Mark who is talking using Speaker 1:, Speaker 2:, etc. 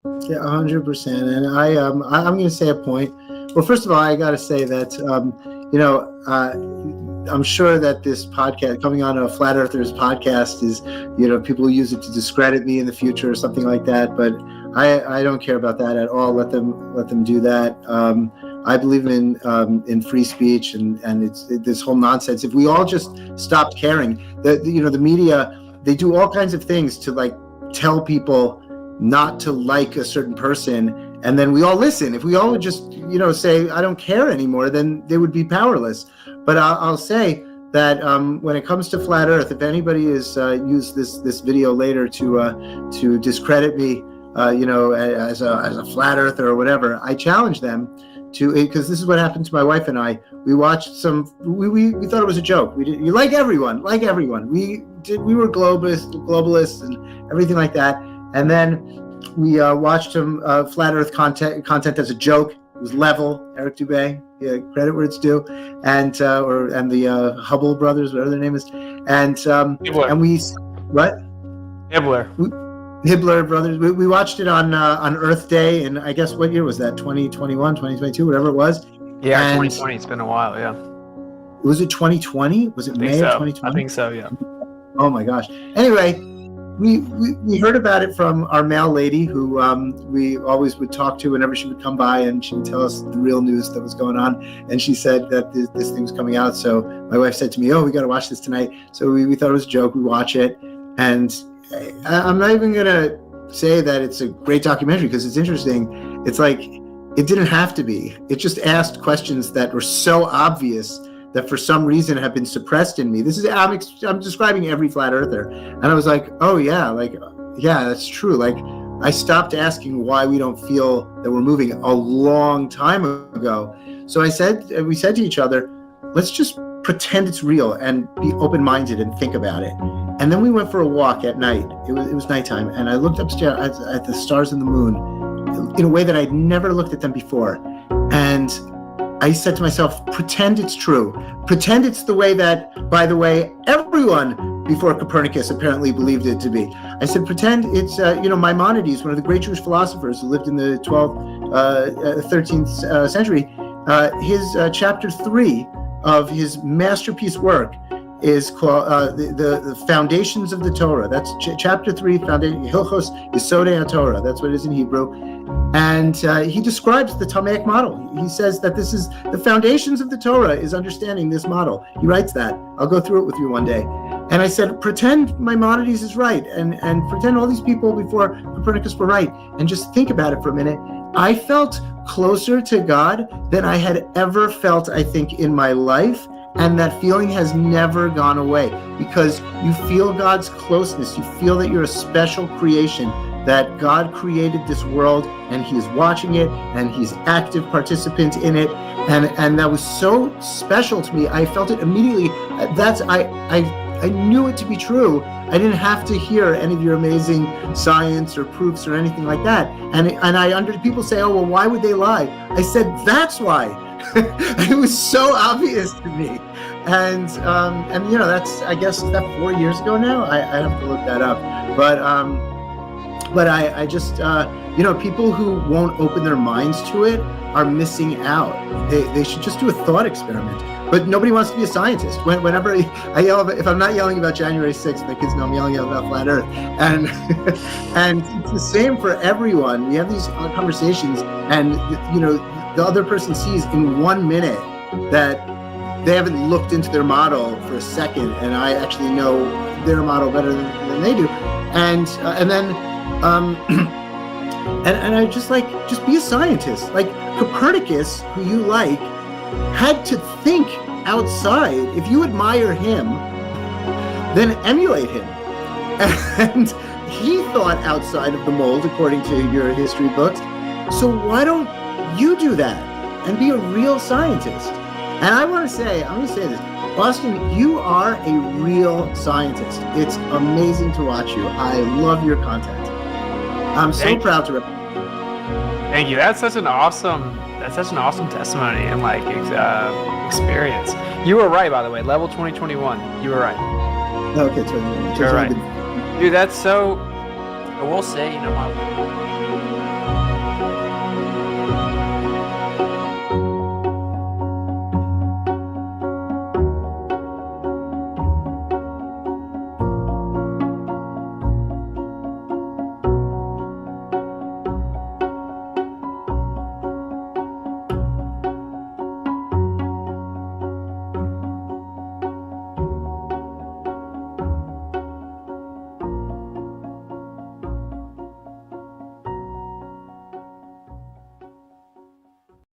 Speaker 1: Yeah, 100%. And I'm going to say a point. Well, first of all, I got to say that I'm sure that this podcast, coming on a Flat Earthers podcast, is people use it to discredit me in the future or something like that. But I don't care about that at all. Let them do that. I believe in free speech and it's this whole nonsense. If we all just stopped caring, the media, they do all kinds of things to like tell people not to like a certain person, and then we all listen. If we all would just say I don't care anymore, then they would be powerless. But I'll say that when it comes to flat Earth, if anybody is used this video later to discredit me, as a flat earther or whatever, I challenge them to, because this is what happened to my wife and I. We watched we thought it was a joke. You like everyone. We were globalists and everything like that. And then we watched some flat Earth content as a joke. It was level. Eric Dubé, credit where it's due, and the Hubble brothers, whatever their name is, and we what? Hibbler brothers. We watched it on Earth Day, and I guess what year was that? 2021, 2022, whatever it was.
Speaker 2: Yeah, and 2020. It's been a while. Yeah.
Speaker 1: Was it 2020? Was it May of 2020?
Speaker 2: I think so. Yeah.
Speaker 1: Oh my gosh. Anyway, we heard about it from our mail lady, who we always would talk to whenever she would come by, and she would tell us the real news that was going on. And she said that this thing was coming out. So my wife said to me, "Oh, we got to watch this tonight." So we thought it was a joke. We watch it, and I'm not even gonna say that it's a great documentary because it's interesting. It's like it didn't have to be. It just asked questions that were so obvious that for some reason have been suppressed in me. I'm describing every flat earther, and I was like, oh yeah, that's true. Like I stopped asking why we don't feel that we're moving a long time ago. So we said to each other, let's just pretend it's real and be open-minded and think about it. And then we went for a walk at night. It was nighttime, and I looked upstairs at the stars and the moon in a way that I'd never looked at them before. And I said to myself, pretend it's true. Pretend it's the way that, by the way, everyone before Copernicus apparently believed it to be. I said, pretend it's, Maimonides, one of the great Jewish philosophers who lived in the 13th century, his chapter 3 of his masterpiece work is called the Foundations of the Torah. That's chapter 3, Hilchos Yesodei HaTorah. That's what it is in Hebrew. And he describes the Talmudic model. He says that this is the foundations of the Torah is understanding this model. He writes that. I'll go through it with you one day. And I said, pretend Maimonides is right, and pretend all these people before Copernicus were right, and just think about it for a minute. I felt closer to God than I had ever felt, I think, in my life. And that feeling has never gone away because you feel God's closeness. You feel that you're a special creation, that God created this world and he's watching it and he's active participant in it. And that was so special to me. I felt it immediately. I knew it to be true. I didn't have to hear any of your amazing science or proofs or anything like that. And people say, oh, well, why would they lie? I said, that's why. It was so obvious to me. And that's, I guess, that 4 years ago now. I have to look that up. But I just, people who won't open their minds to it are missing out. They should just do a thought experiment. But nobody wants to be a scientist. Whenever I yell, if I'm not yelling about January 6th, my kids know I'm yelling about flat Earth. And and it's the same for everyone. We have these conversations, and the other person sees in 1 minute that they haven't looked into their model for a second, and I actually know their model better than they do. And I just be a scientist. Like Copernicus, who you like, had to think outside. If you admire him, then emulate him. And he thought outside of the mold, according to your history books. So why don't you do that and be a real scientist? And I'm going to say this. Austin, you are a real scientist. It's amazing to watch you. I love your content. I'm so proud to represent you.
Speaker 2: Thank you. That's such an awesome testimony and experience. You were right, by the way. Level 2021. You were right.
Speaker 1: Okay,
Speaker 2: you're right. Dude, that's so. I will say,